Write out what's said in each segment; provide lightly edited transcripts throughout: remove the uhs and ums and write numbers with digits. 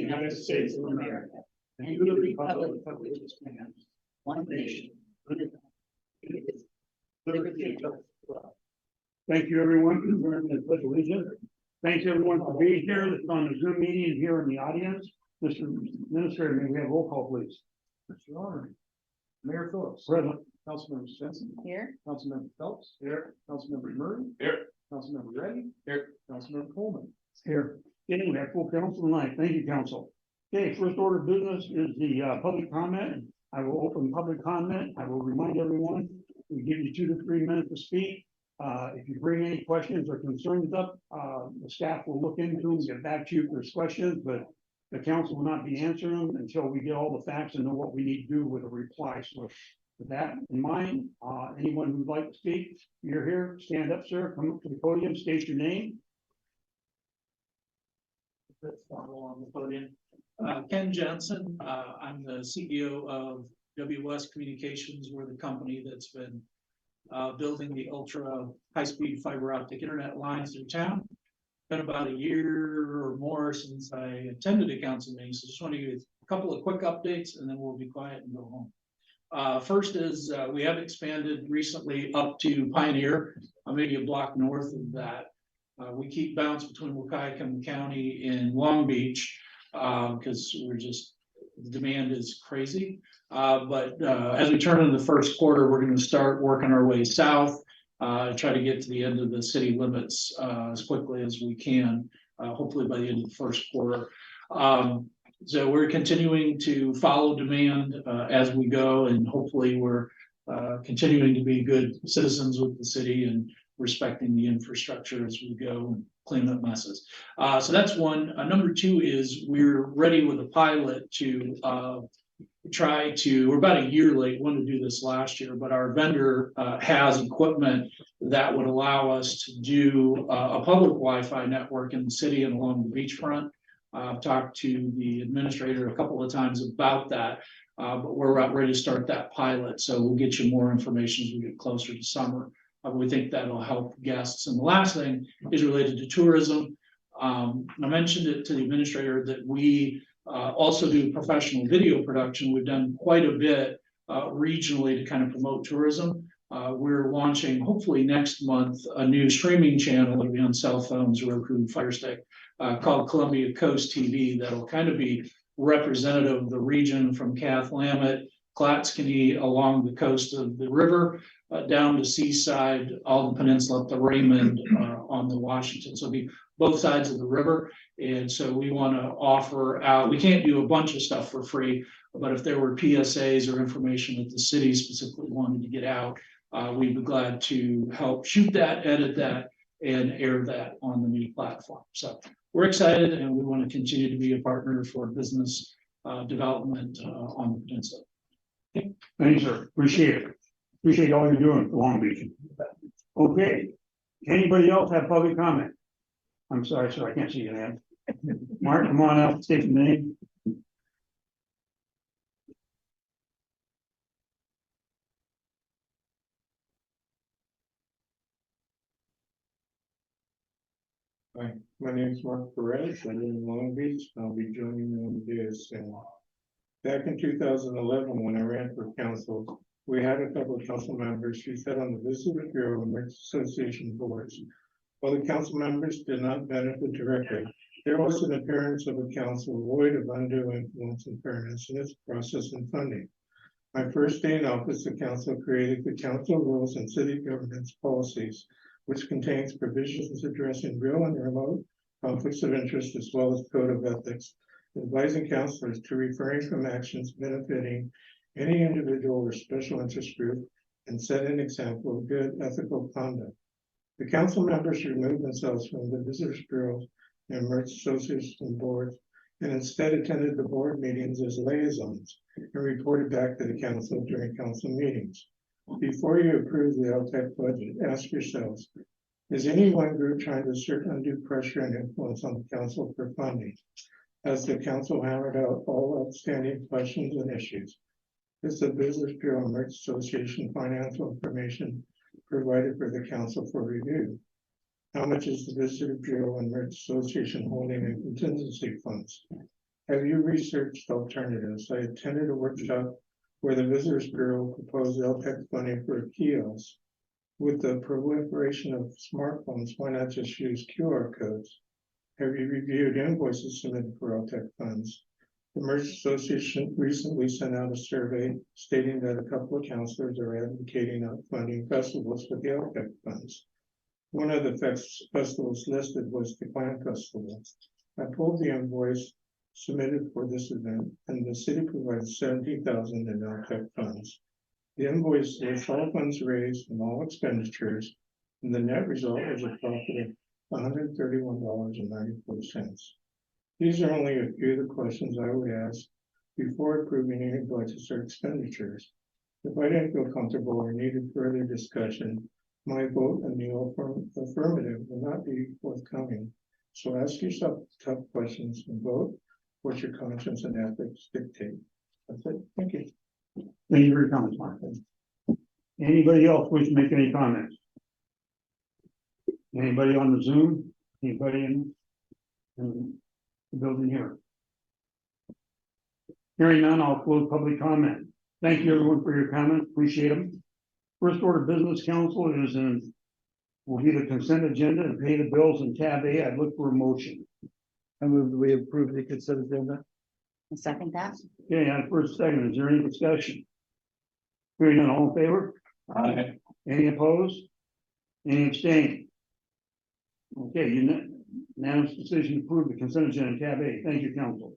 United States of America, and to the republic for which it stands, one nation, under God, indivisible, with liberty and justice for all. Thank you, everyone, for joining the pledge of allegiance. Thanks, everyone, for being here. This is on the Zoom meeting here in the audience. Mr. Administrator, may we have roll call, please? Mr. Honor. Mayor Phillips. Present. Councilmember Svensson. Here. Councilmember Phelps. Here. Councilmember Murray. Here. Councilmember Reddy. Here. Councilmember Coleman. Here. Okay, we have full council tonight. Thank you, council. Okay, first order of business is the public comment. I will open public comment. I will remind everyone, we give you 2 to 3 minutes to speak. If you bring any questions or concerns up, the staff will look into them, get back to you if there's questions, but the council will not be answering them until we get all the facts and know what we need to do with a reply. So with that in mind, anyone who'd like to speak, you're here, stand up, sir, come up to the podium, state your name. On the podium. Ken Jensen, I'm the CEO of WS Communications. We're the company that's been building the ultra high-speed fiber optic internet lines through town. Been about a year or more since I attended a council meeting, so just want to give you a couple of quick updates and then we'll be quiet and go home. First is we have expanded recently up to Pioneer, maybe a block north of that. We keep bounce between Waukegan County and Long Beach because the demand is crazy. But as we turn into the first quarter, we're going to start working our way south, try to get to the end of the city limits as quickly as we can, hopefully by the end of the first quarter. So we're continuing to follow demand as we go, and hopefully we're continuing to be good citizens with the city and respecting the infrastructure as we go and clean up messes. So that's one. Number two is we're ready with a pilot to we're about a year late, wanted to do this last year, but our vendor has equipment that would allow us to do a public Wi-Fi network in the city and along the beachfront. I've talked to the administrator a couple of times about that, but we're about ready to start that pilot. So we'll get you more information as we get closer to summer. We think that'll help guests. And the last thing is related to tourism. I mentioned it to the administrator that we also do professional video production. We've done quite a bit regionally to kind of promote tourism. We're launching, hopefully next month, a new streaming channel that'll be on cell phones, Roku, Fire Stick, called Columbia Coast TV. That'll kind of be representative of the region from Cathlamet, Clatskanie, along the coast of the river, down to Seaside, all the peninsula up to Raymond on the Washington. So it'll be both sides of the river. And so we want to offer out, we can't do a bunch of stuff for free, but if there were PSAs or information that the city specifically wanted to get out, we'd be glad to help shoot that, edit that, and air that on the new platform. So we're excited and we want to continue to be a partner for business development on the peninsula. Thank you, sir. Appreciate it. Appreciate all you're doing for Long Beach. Okay. Anybody else have public comment? I'm sorry, sir. I can't see your hand. Mark, come on up. State your name. Hi, my name is Mark Perez. I live in Long Beach. I'll be joining you on the dais. Back in 2011, when I ran for council, we had a couple of council members who sat on the Visitors Bureau and Association boards. While the council members did not benefit directly, there was an appearance of a council void of undue influence and fairness in its process and funding. My first day in office, the council created the Council Rules and City Governance Policies, which contains provisions addressing real and remote conflicts of interest, as well as code of ethics, advising councilors to refrain from actions benefiting any individual or special interest group, and set an example of good ethical conduct. The council members removed themselves from the Visitors Bureau and merged association boards, and instead attended the board meetings as liaisons and reported back to the council during council meetings. Before you approve the LTEC budget, ask yourselves, is any one group trying to exert undue pressure and influence on the council for funding? Has the council hammered out all outstanding questions and issues? Is the Business Bureau and Merchant Association financial information provided for the council for review? How much is the Visitor Bureau and Merchant Association holding in contingency funds? Have you researched alternatives? I attended a workshop where the Visitors Bureau proposed LTEC funding for a kiosk. With the proliferation of smartphones, why not just use QR codes? Have you reviewed invoices submitted for LTEC funds? The Merchants Association recently sent out a survey stating that a couple of counselors are advocating on funding festivals with the LTEC funds. One of the festivals listed was the Clan Festival. I pulled the invoice submitted for this event, and the city provided $70,000 in LTEC funds. The invoice lists all funds raised and all expenditures, and the net result was a profit of $131.94. These are only a few of the questions I would ask before approving any budgets or expenditures. If I didn't feel comfortable or needed further discussion, my vote in the affirmative will not be forthcoming. So ask yourself tough questions and vote what your conscience and ethics dictate. That's it. Thank you. Thank you for your comments, Mark. Anybody else wish to make any comments? Anybody on the Zoom? Anybody in the building here? Hearing none, I'll close public comment. Thank you everyone for your comments. Appreciate them. First order of business, council, will be the consent agenda and pay the bills in tab A. I'd look for a motion. I move that we approve the consent agenda. I'll second that. Okay, on first second, is there any discussion? Hearing none, all in favor? Aye. Any opposed? Any abstain? Okay, unanimous decision to approve the consent agenda tab A. Thank you, council.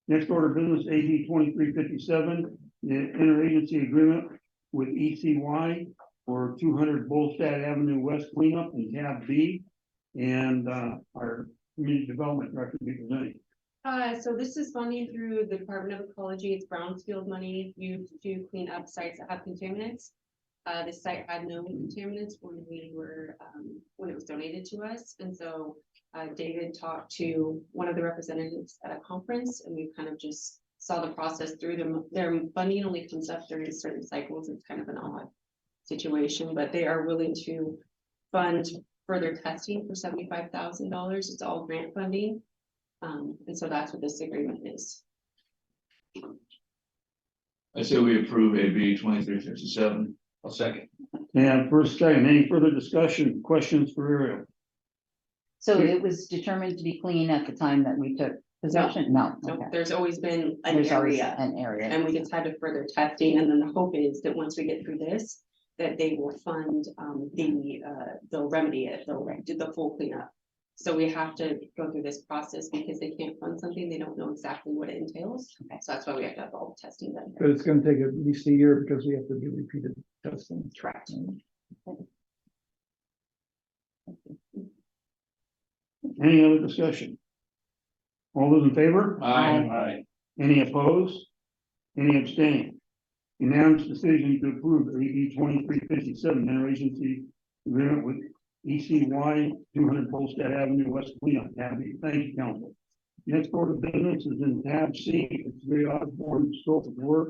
Next order of business, AD 2357, the interagency agreement with ECY for 200 Bolstad Avenue West cleanup in tab B. And our community development director will be presenting. So this is funding through the Department of Ecology. It's brownfield money used to clean up sites that have contaminants. This site had no contaminants when when it was donated to us. And so David talked to one of the representatives at a conference, and we kind of just saw the process through them. Their funding only comes up during certain cycles. It's kind of an odd situation, but they are willing to fund further testing for $75,000. It's all grant funding. And so that's what this agreement is. I say we approve AB 2357. I'll second. And first second, any further discussion, questions for Ariel? So it was determined to be clean at the time that we took possession? No. So Okay. there's always been an There's always area, an area. and we just had to further testing. And then the hope is that once we get through this, that they will fund they'll remedy it, they'll do the full cleanup. So we have to go through this process because they can't fund something, they don't know exactly what it entails. Okay. So that's why we have to have all the testing done. But it's gonna take at least a year because we have to do repeated testing. Correct. Any other discussion? All those in favor? Aye. Any opposed? Any abstain? Unanimous decision to approve AB 2357 interagency agreement with ECY 200 Bolstad Avenue West cleanup. Tab B. Thank you, council. Next order of business is in tab C. It's very Osborne scope of work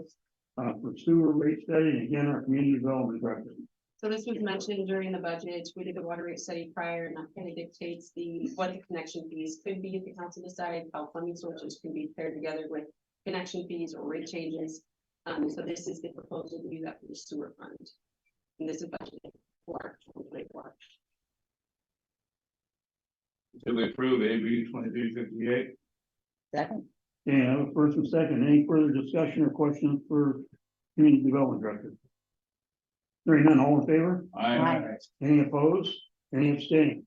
for sewer rate study, and again, our community development director. So this was mentioned during the budget. We did the water rate study prior, and that kind of dictates what the connection fees could be if the council decides, how funding sources can be paired together with connection fees or rate changes. So this is the proposal to do that for the sewer fund. And this is budgeted for 2024. So we approve AB 2358. Second. Okay, I have a first and second. Any further discussion or questions for community development director? Hearing none, all in favor? Aye. Any opposed? Any abstain?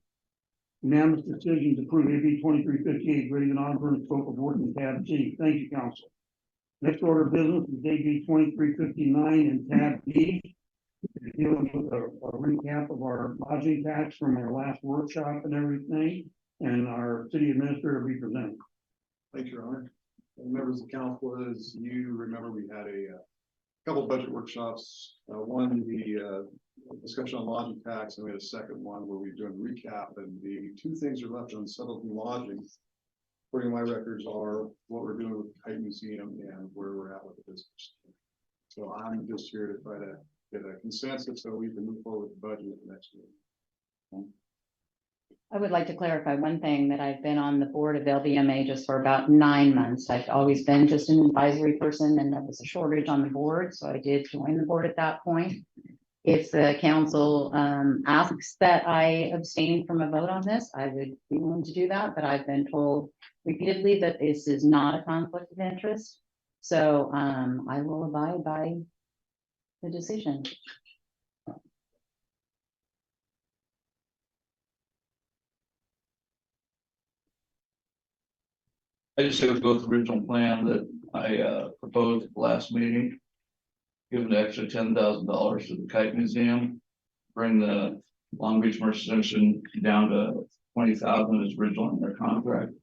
Unanimous decision to approve AB 2358, grading and ongoing scope of work in tab G. Thank you, council. Next order of business is AB 2359 in tab D. Dealing with a recap of our lodging tax from our last workshop and everything, and our city administrator will be presenting. Thanks, Your Honor. And members of the council, as you remember, we had a couple of budget workshops. One, the discussion on lodging tax, and we had a second one where we were doing a recap, and the two things are left unsettled in lodging. According to my records are what we're doing with the Kite Museum and where we're at with the business. So I'm just here to try to get a consensus so we can move forward with the budget next year. I would like to clarify one thing, that I've been on the board of LBMA just for about 9 months. I've always been just an advisory person, and there was a shortage on the board, so I did join the board at that point. If the council asks that I abstain from a vote on this, I would be willing to do that, but I've been told repeatedly that this is not a conflict of interest. So I will abide by the decision. I just have to go with the original plan that I proposed at the last meeting. Give an extra $10,000 to the Kite Museum, bring the Long Beach Merchant down to 20,000 as original in their contract.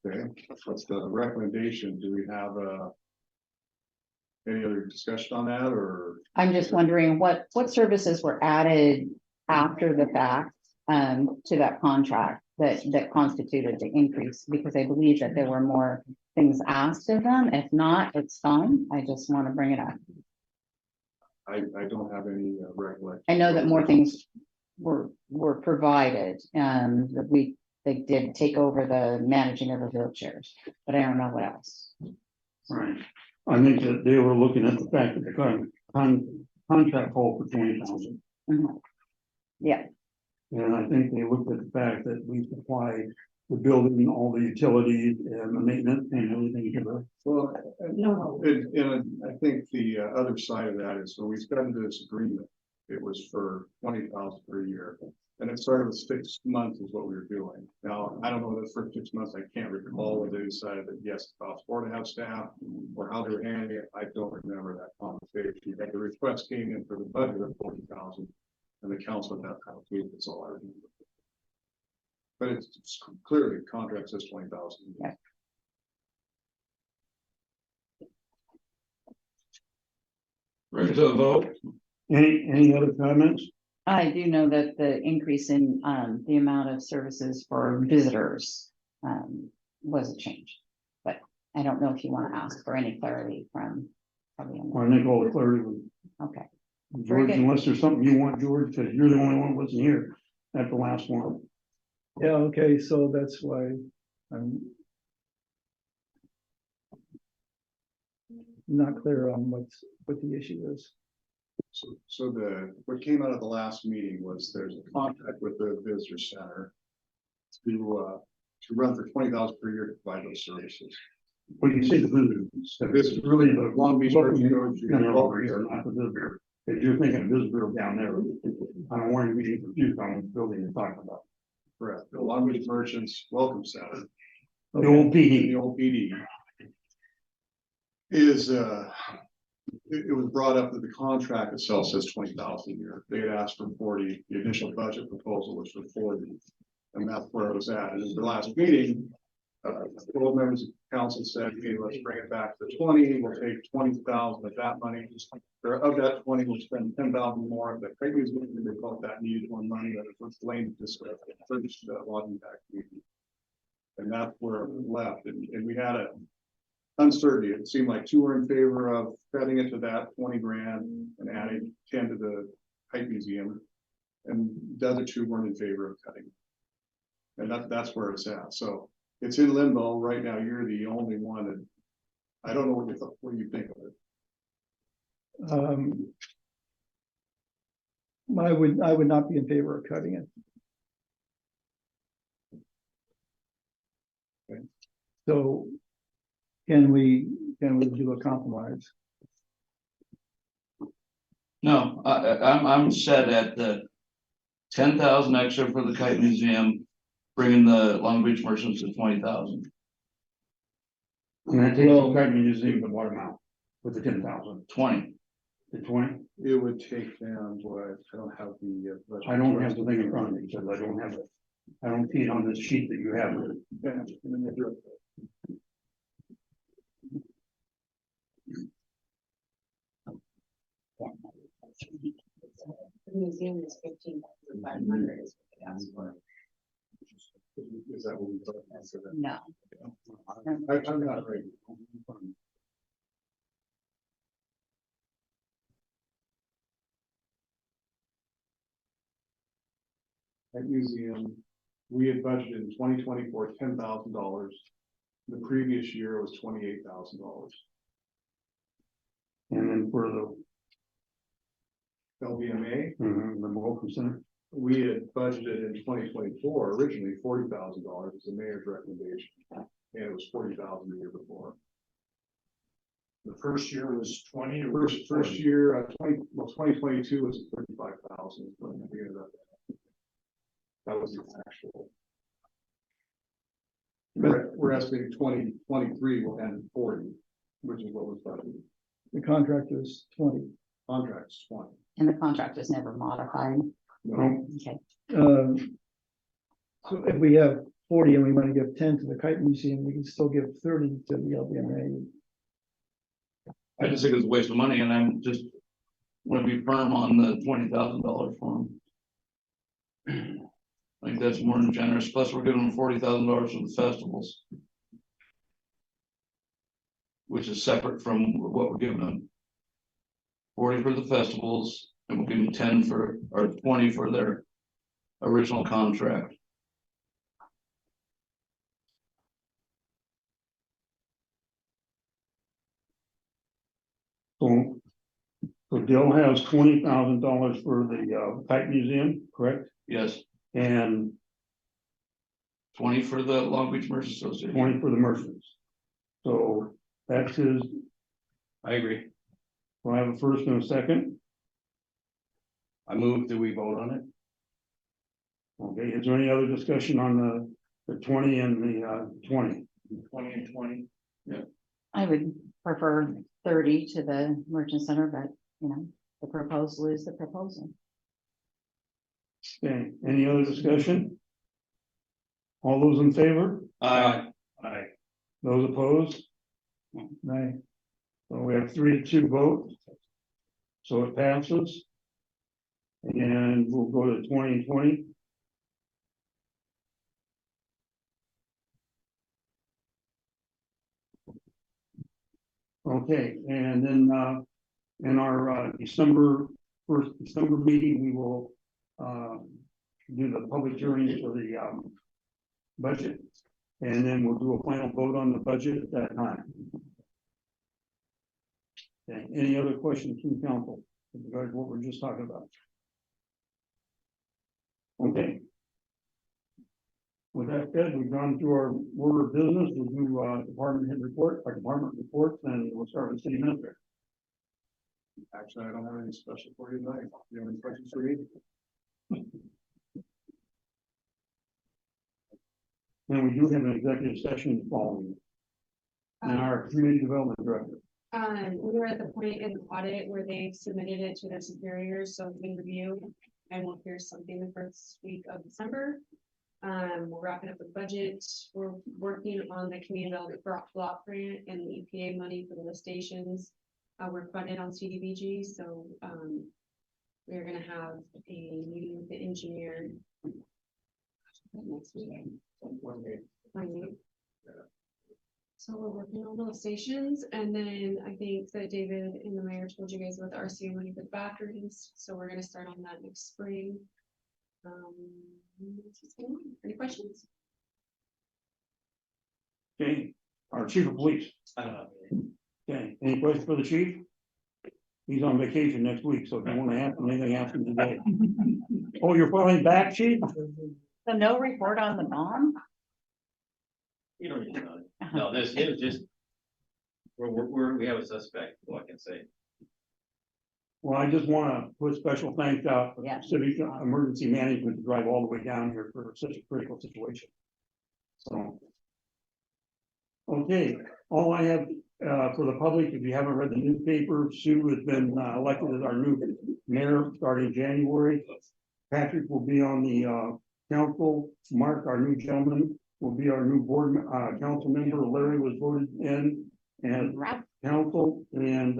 Okay, what's the recommendation? Do we have any other discussion on that, or? I'm just wondering what services were added after the fact to that contract that constituted the increase, because I believe that there were more things asked of them. If not, it's fine. I just want to bring it up. I don't have any recollection. I know that more things were provided, that they did take over the managing of the wheelchairs, but I don't know what else. Right. I think that they were looking at the fact that the contract called for 20,000. Mhm. Yeah, And I think they looked at the fact that we supplied the building, all the utilities and the maintenance and everything to the. Well, and I think the other side of that is when we got into this agreement, it was for 20,000 per year. And it started with 6 months is what we were doing. Now, I don't know, the first 6 months, I can't recall whether they decided that yes, it costs more to have staff or how they were handling it. I don't remember that conversation. But the request came in for the budget of 40,000 and the council at that time, that's all I remember. But it's clearly contract says 20,000. Yeah. Ready to vote? Any other comments? I do know that the increase in the amount of services for visitors was a change, but I don't know if you want to ask for any clarity from. I think all the clarity was. Okay. George, good. unless there's something you want, George, because you're the only one who wasn't here at the last one. Yeah, okay, so that's why I'm not clear on what the issue is. So what came out of the last meeting was there's a contract with the visitor center to run for 20,000 per year to provide those services. When you say the visitors, this is really the Long Beach. Over here, not the visitor. If you're thinking of visitor down there, I don't want you to be confused on the building you're talking about. Correct. The Long Beach Merchants Welcome Center. The old PD. The old PD is it was brought up that the contract itself says 20,000 a year. They had asked for 40. The initial budget proposal was for 40, and that's where it was at. And in the last meeting, 12 members of council said, "Hey, let's bring it back to 20. We'll take 20,000 of that money. Of that 20, we'll spend 10,000 more." The previous meeting, they thought that needed more money. That was Lane discussed the first lodging tax meeting, and that's where it was left. And we had a uncertainty. It seemed like 2 were in favor of cutting it to that 20 grand and adding 10 to the Kite Museum, and the other 2 weren't in favor of cutting. And that's where it's at. So it's in limbo right now. You're the only one that I don't know what you think of it. I would not be in favor of cutting it. Okay. So can we do a compromise? No, I'm set at the 10,000 extra for the Kite Museum, bringing the Long Beach Merchants to 20,000. And that takes the Kite Museum to what amount with the 10,000? 20. The 20? It would take them, boy, I don't have the. I don't have the thing in front of me because I don't have it. I don't see it on this sheet that you have. The museum is 15,500 is what they asked for. Is that what we thought? No. I'm not ready. at museum, we had budgeted in 2024 $10,000. The previous year was $28,000. And then for the, LBMA, the Wilson Center, we had budgeted in 2024 originally $40,000 was the mayor's recommendation, and it was $40,000 the year before. The first year was 20 or First year, 2022 was 35,000. That was the actual. We're estimating 2023 will end 40, which is what was budgeted. The contract is 20. Contracts 20. And the contract was never modified. No, Okay. So if we have 40 and we want to give 10 to the Kite Museum, we can still give 30 to the LBMA. I just think it's a waste of money and I'm just want to be firm on the $20,000 for them. I think that's more than generous. Plus we're giving them $40,000 for the festivals. Which is separate from what we're giving them. 40 for the festivals and we'll give them 10 for, or 20 for their original contract. So Dale has $20,000 for the Kite Museum, correct? Yes, And 20 for the Long Beach Merchants Association. 20 for the merchants. So that's his, I agree. do I have a first and a second? I move that we vote on it. Okay, is there any other discussion on the 20 and the 20? 20 and 20. I would prefer 30 to the Merchant Center, but you know, the proposal is the proposal. Okay, any other discussion? All those in favor? Aye. Those opposed? Right. So we have 3-2 vote. So it passes. And we'll go to 20 and 20. Okay, and then in our first December meeting, we will do the public hearing for the budget. And then we'll do a final vote on the budget at that time. Okay, any other questions from council with regard to what we're just talking about? Okay. With that said, we've gone through our order of business. We'll do department head report, our department reports, and we'll start with city manager. Actually, I don't have any special for you tonight. Do you have any questions for me? And we do have an executive session following. And our community development director. We were at the point in the audit where they submitted it to their superiors, so it's been reviewed. And we'll hear something the first week of December. We're wrapping up the budget. We're working on the community development block grant and the EPA money for the lift stations. We're funded on CDBG, so we're gonna have a meeting with the engineer next week. 28. So we're working on those stations, and then I think that David and the mayor told you guys about the RCA money for the bathrooms, so we're gonna start on that next spring. That's what's going on. Any questions? Okay, our chief of police. Okay, any questions for the chief? He's on vacation next week, so if you want to ask him anything, ask him today. Oh, you're finally back, chief? So no report on the bomb? You don't need to know. No, this is just. We have a suspect, what I can say. Well, I just want to put special thanks out for Yeah. civic emergency management to drive all the way down here for such a critical situation. So. Okay, all I have for the public, if you haven't read the newspaper, Sue has been elected as our new mayor starting January. Patrick will be on the council. Mark, our new gentleman, will be our new board council member. Larry was voted in as council, and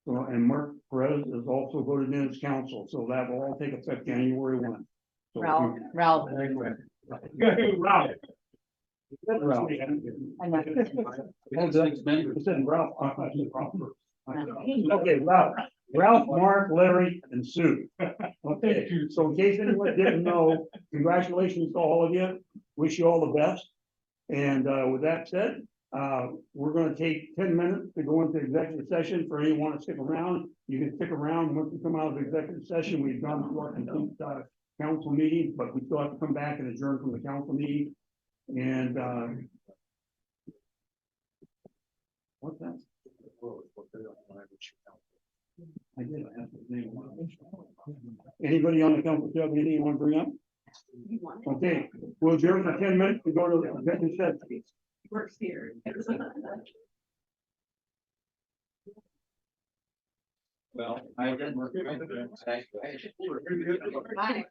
Mark Perez is also voted in as council, so that will all take effect January 1. So Ralph. Ralph. I know. It said Ralph. I said Ralph first. Okay, Ralph, Mark, Larry, and Sue. Okay, so in case anyone didn't know, congratulations to all of you. Wish you all the best. And with that said, we're gonna take 10 minutes to go into executive session. For anyone to stick around, you can stick around. Once we come out of executive session, we've gone through our complete council meeting, but we still have to come back and adjourn from the council meeting. And what's that? I did, I have his name. Anybody on the council, have anything you want to bring up? Okay, we'll adjourn for 10 minutes to go to the executive session. Works here. Well, I did work. Bye.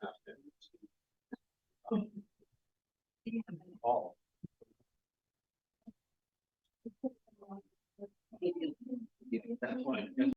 All. That's fine.